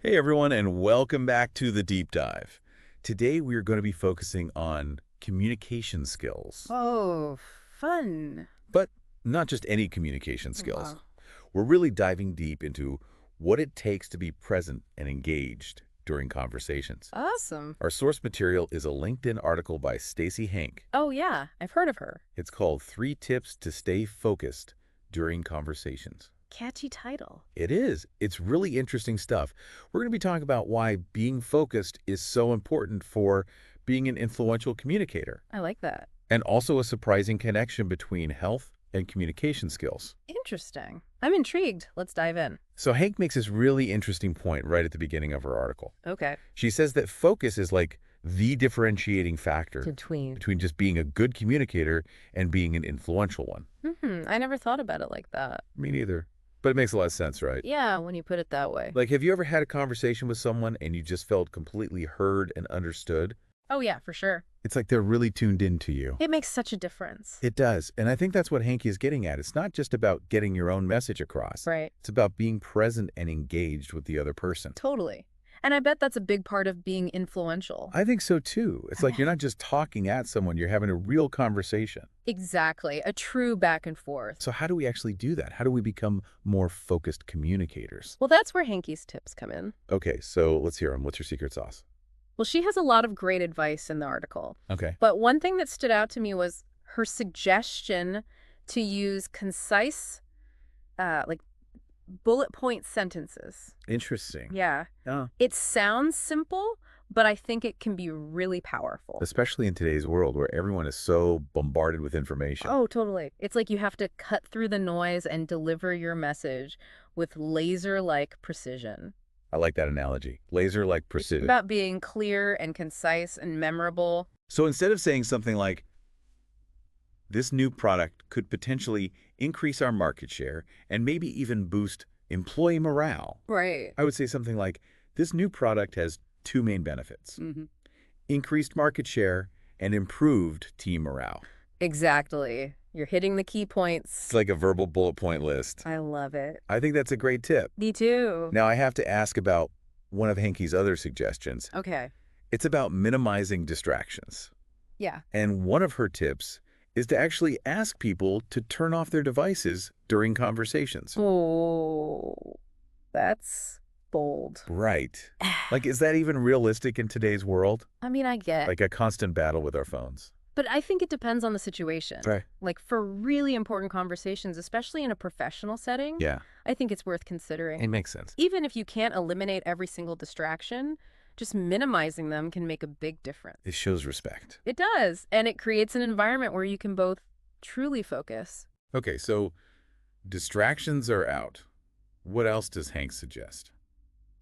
Hey everyone, and welcome back to the Deep Dive. Today we are going to be focusing on communication skills, Oh, fun. but not just any communication skills. Wow. We're really diving deep into what it takes to be present and engaged during conversations. Awesome. Our source material is a LinkedIn article by Stacy Hank. Oh, yeah. I've heard of her. It's called 3 Tips to Stay Focused During Conversations. Catchy title. It is. It's really interesting stuff. We're going to be talking about why being focused is so important for being an influential communicator, I like that. and also a surprising connection between health and communication skills. Interesting. I'm intrigued. Let's dive in. So Hank makes this really interesting point right at the beginning of her article. Okay. She says that focus is like the differentiating factor between just being a good communicator and being an influential one. I never thought about it like that. Me neither. But it makes a lot of sense, right? Yeah, when you put it that way. Like, have you ever had a conversation with someone and you just felt completely heard and understood? Oh, yeah, for sure. It's like they're really tuned into you. It makes such a difference. It does. And I think that's what Hanky is getting at. It's not just about getting your own message across. Right. It's about being present and engaged with the other person. Totally. And I bet that's a big part of being influential. I think so, too. It's like you're not just talking at someone. You're having a real conversation. Exactly. A true back and forth. So how do we actually do that? How do we become more focused communicators? Well, that's where Hanky's tips come in. Okay, so let's hear them. What's your secret sauce? Well, she has a lot of great advice in the article. Okay. But one thing that stood out to me was her suggestion to use concise, bullet point sentences. Interesting. Yeah. Oh. It sounds simple, but I think it can be really powerful. Especially in today's world where everyone is so bombarded with information. Oh, totally. It's like you have to cut through the noise and deliver your message with laser-like precision. I like that analogy. Laser-like precision. It's about being clear and concise and memorable. So instead of saying something like, this new product could potentially increase our market share and maybe even boost employee morale, Right. I would say something like, this new product has 2 main benefits. Increased market share and improved team morale. Exactly. You're hitting the key points. It's like a verbal bullet point list. I love it. I think that's a great tip. Me too. Now I have to ask about one of Hanky's other suggestions. Okay. It's about minimizing distractions. Yeah. And one of her tips is to actually ask people to turn off their devices during conversations. Oh, that's bold. Right. Like, is that even realistic in today's world? I mean, I get. Like a constant battle with our phones. But I think it depends on the situation. Right. Like for really important conversations, especially in a professional setting, Yeah, I think it's worth considering. it makes sense. Even if you can't eliminate every single distraction, just minimizing them can make a big difference. It shows respect. It does. And it creates an environment where you can both truly focus. Okay, so distractions are out. What else does Hank suggest?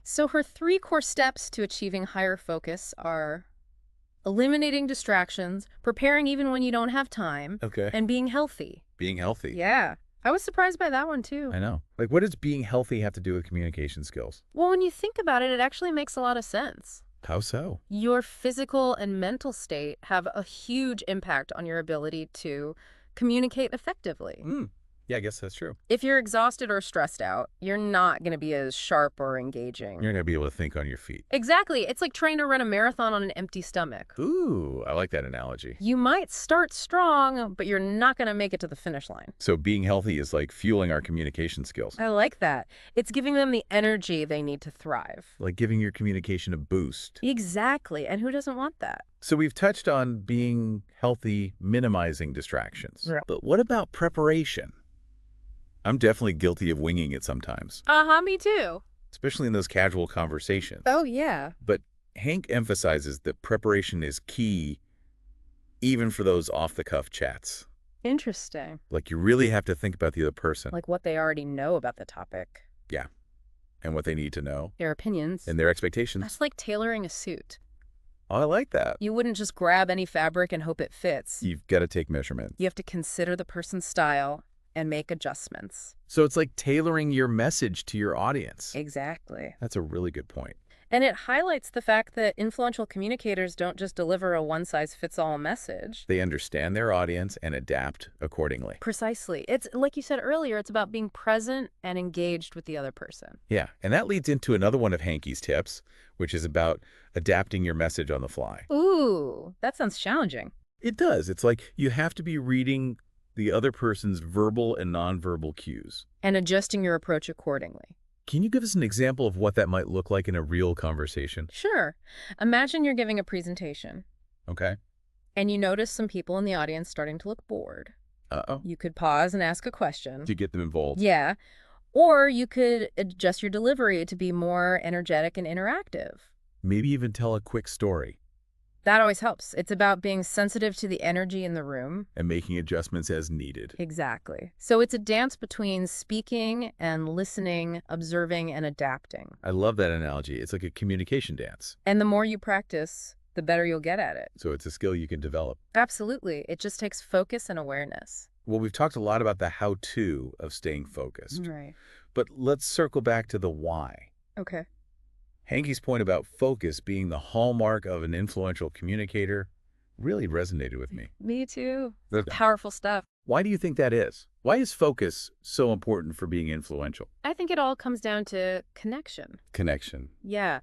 So her 3 core steps to achieving higher focus are eliminating distractions, preparing even when you don't have time, Okay. and being healthy. Being healthy. Yeah. I was surprised by that one, too. I know. Like, what does being healthy have to do with communication skills? Well, when you think about it, it actually makes a lot of sense. How so? Your physical and mental state have a huge impact on your ability to communicate effectively. Yeah, I guess that's true. If you're exhausted or stressed out, you're not going to be as sharp or engaging. You're going to be able to think on your feet. Exactly. It's like trying to run a marathon on an empty stomach. Ooh, I like that analogy. You might start strong, but you're not going to make it to the finish line. So being healthy is like fueling our communication skills. I like that. It's giving them the energy they need to thrive. Like giving your communication a boost. Exactly. And who doesn't want that? So we've touched on being healthy, minimizing distractions. Yeah. But what about preparation? I'm definitely guilty of winging it sometimes, Me too. especially in those casual conversations. Oh, yeah. But Hank emphasizes that preparation is key even for those off-the-cuff chats. Interesting. Like you really have to think about the other person. Like what they already know about the topic. Yeah. And what they need to know. Their opinions. And their expectations. That's like tailoring a suit. Oh, I like that. You wouldn't just grab any fabric and hope it fits. You've got to take measurements. You have to consider the person's style and make adjustments. So it's like tailoring your message to your audience. Exactly. That's a really good point. And it highlights the fact that influential communicators don't just deliver a one-size-fits-all message. They understand their audience and adapt accordingly. Precisely. It's like you said earlier, it's about being present and engaged with the other person. Yeah, and that leads into another one of Hankey's tips, which is about adapting your message on the fly. Ooh, that sounds challenging. It does. It's like you have to be reading the other person's verbal and nonverbal cues. And adjusting your approach accordingly. Can you give us an example of what that might look like in a real conversation? Sure. Imagine you're giving a presentation Okay. and you notice some people in the audience starting to look bored. Uh-oh. You could pause and ask a question. To get them involved. Yeah. Or you could adjust your delivery to be more energetic and interactive. Maybe even tell a quick story That always helps. It's about being sensitive to the energy in the room. and making adjustments as needed. Exactly. So it's a dance between speaking and listening, observing and adapting. I love that analogy. It's like a communication dance. And the more you practice, the better you'll get at it. So it's a skill you can develop. Absolutely. It just takes focus and awareness. Well, we've talked a lot about the how-to of staying focused. Right. But let's circle back to the why. Okay. Hankey's point about focus being the hallmark of an influential communicator really resonated with me. Me too. Okay. Powerful stuff. Why do you think that is? Why is focus so important for being influential? I think it all comes down to connection. Connection. Yeah.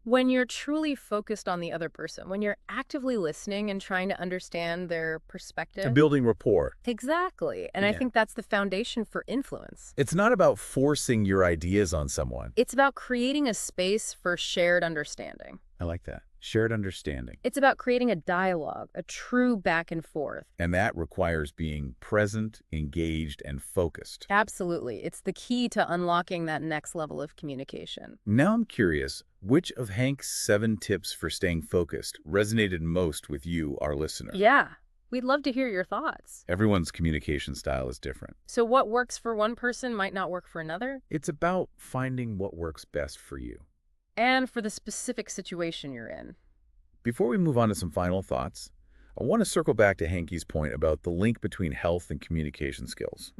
When you're truly focused on the other person, when you're actively listening and trying to understand their perspective. And building rapport. Exactly. And I Yeah. think that's the foundation for influence. It's not about forcing your ideas on someone. It's about creating a space for shared understanding. I like that. Shared understanding. It's about creating a dialogue, a true back and forth. And that requires being present, engaged, and focused. Absolutely. It's the key to unlocking that next level of communication. Now I'm curious, which of Hank's 7 tips for staying focused resonated most with you, our listener? Yeah. We'd love to hear your thoughts. Everyone's communication style is different. So what works for one person might not work for another, It's about finding what works best for you. and for the specific situation you're in. Before we move on to some final thoughts, I want to circle back to Hankey's point about the link between health and communication skills.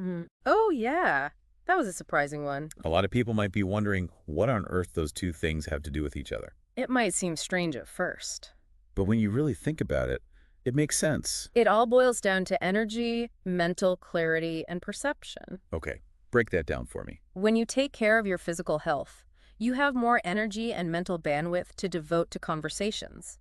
Oh, yeah. That was a surprising one. A lot of people might be wondering what on earth those two things have to do with each other. It might seem strange at first. But when you really think about it, it makes sense. It all boils down to energy, mental clarity, and perception. Okay, break that down for me. When you take care of your physical health, you have more energy and mental bandwidth to devote to conversations.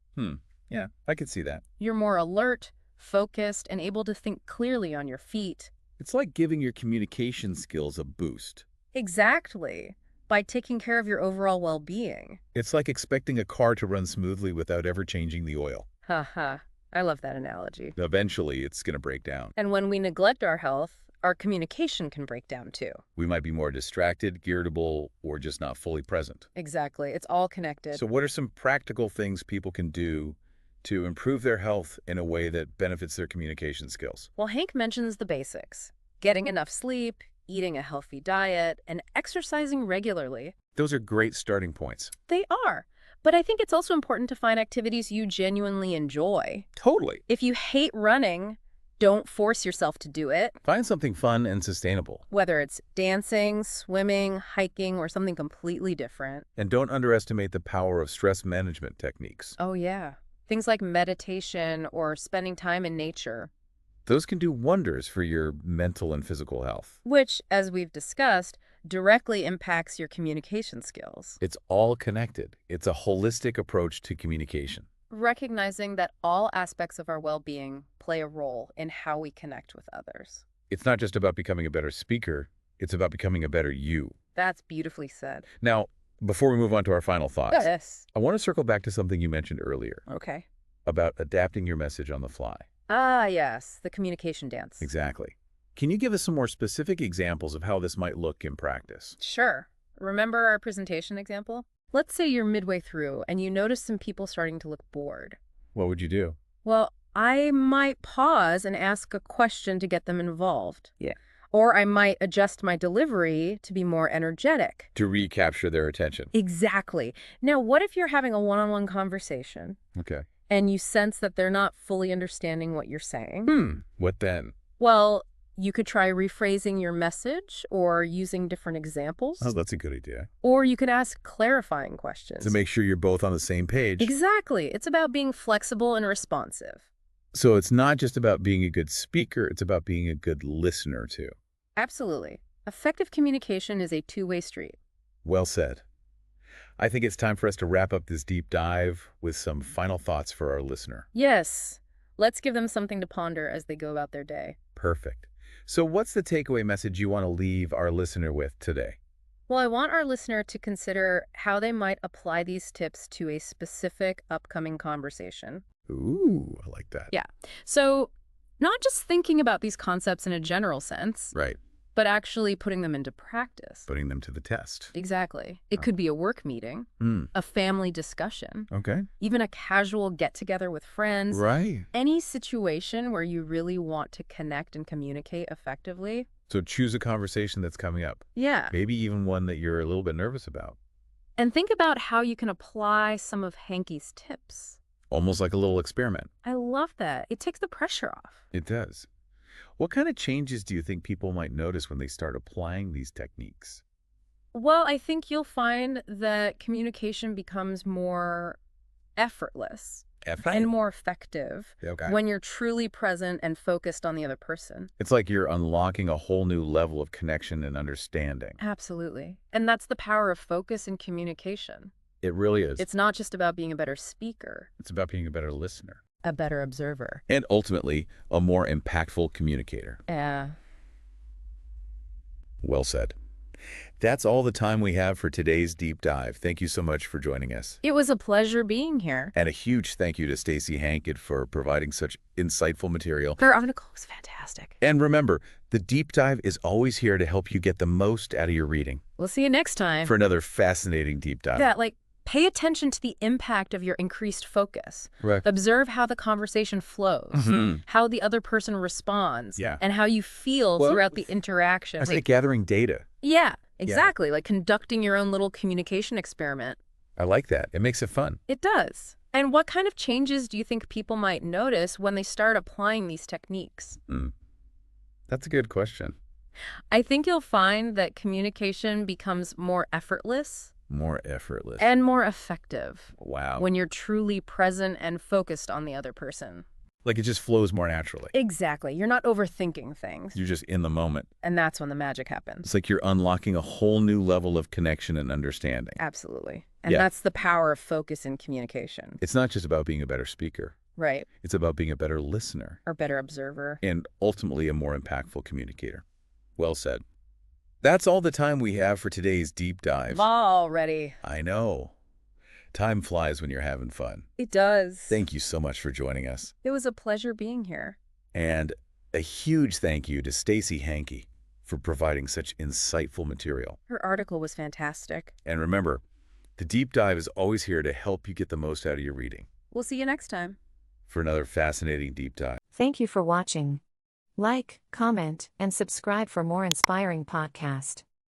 Yeah, I could see that. You're more alert, focused, and able to think clearly on your feet. It's like giving your communication skills a boost. Exactly. By taking care of your overall well-being. It's like expecting a car to run smoothly without ever changing the oil. Haha. I love that analogy. Eventually, it's going to break down. And when we neglect our health, our communication can break down too. We might be more distracted, irritable, or just not fully present. Exactly. It's all connected. So what are some practical things people can do to improve their health in a way that benefits their communication skills? Well, Hank mentions the basics. Getting enough sleep, eating a healthy diet, and exercising regularly. Those are great starting points. They are. But I think it's also important to find activities you genuinely enjoy. Totally. If you hate running, don't force yourself to do it. Find something fun and sustainable. Whether it's dancing, swimming, hiking, or something completely different. And don't underestimate the power of stress management techniques. Oh, yeah. Things like meditation or spending time in nature. Those can do wonders for your mental and physical health. Which, as we've discussed, directly impacts your communication skills. It's all connected. It's a holistic approach to communication. Recognizing that all aspects of our well-being play a role in how we connect with others. It's not just about becoming a better speaker, it's about becoming a better you. That's beautifully said. Now, before we move on to our final thoughts, Yes. I want to circle back to something you mentioned earlier Okay. about adapting your message on the fly. Ah, yes, the communication dance. Exactly. Can you give us some more specific examples of how this might look in practice? Sure. Remember our presentation example? Let's say you're midway through and you notice some people starting to look bored. What would you do? Well, I might pause and ask a question to get them involved. Yeah. Or I might adjust my delivery to be more energetic. To recapture their attention. Exactly. Now, what if you're having a one-on-one conversation Okay. and you sense that they're not fully understanding what you're saying? What then? Well, You could try rephrasing your message or using different examples. Oh, that's a good idea. Or you could ask clarifying questions. To make sure you're both on the same page. Exactly. It's about being flexible and responsive. So it's not just about being a good speaker, it's about being a good listener, too. Absolutely. Effective communication is a two-way street. Well said. I think it's time for us to wrap up this deep dive with some final thoughts for our listener. Yes. Let's give them something to ponder as they go about their day. Perfect. So what's the takeaway message you want to leave our listener with today? Well, I want our listener to consider how they might apply these tips to a specific upcoming conversation. Ooh, I like that. Yeah. So not just thinking about these concepts in a general sense, Right. but actually putting them into practice. Putting them to the test. Exactly. It could be a work meeting, a family discussion, Okay. even a casual get-together with friends. Right. Any situation where you really want to connect and communicate effectively. So choose a conversation that's coming up. Yeah. Maybe even one that you're a little bit nervous about. And think about how you can apply some of Hanky's tips. Almost like a little experiment. I love that. It takes the pressure off. It does. What kind of changes do you think people might notice when they start applying these techniques? Well, I think you'll find that communication becomes more effortless and more effective Okay. when you're truly present and focused on the other person. It's like you're unlocking a whole new level of connection and understanding. Absolutely. And that's the power of focus in communication. It really is. It's not just about being a better speaker, It's about being a better listener. a better observer. And ultimately, a more impactful communicator. Yeah. Well said. That's all the time we have for today's deep dive. Thank you so much for joining us. It was a pleasure being here. And a huge thank you to Stacey Hankett for providing such insightful material. Her article was fantastic. And remember, the deep dive is always here to help you get the most out of your reading. We'll see you next time. For another fascinating deep dive. Yeah, pay attention to the impact of your increased focus. Right. Observe how the conversation flows, how the other person responds, and how you feel throughout the interaction. It's like gathering data. Yeah, exactly. Like conducting your own little communication experiment. I like that. It makes it fun. It does. And what kind of changes do you think people might notice when they start applying these techniques? That's a good question. I think you'll find that communication becomes more effortless. More effortless. And more effective. Wow. When you're truly present and focused on the other person. Like it just flows more naturally. Exactly. You're not overthinking things. You're just in the moment. And that's when the magic happens. It's like you're unlocking a whole new level of connection and understanding. Absolutely. And that's the power of focus in communication. It's not just about being a better speaker. Right. It's about being a better listener. Or better observer. And ultimately a more impactful communicator. Well said. That's all the time we have for today's deep dive. Already. I know. Time flies when you're having fun. It does. Thank you so much for joining us. It was a pleasure being here. And a huge thank you to Stacey Hankett for providing such insightful material. Her article was fantastic. And remember, the deep dive is always here to help you get the most out of your reading. We'll see you next time. For another fascinating deep dive. Thank you for watching. Like, comment, and subscribe for more inspiring podcasts.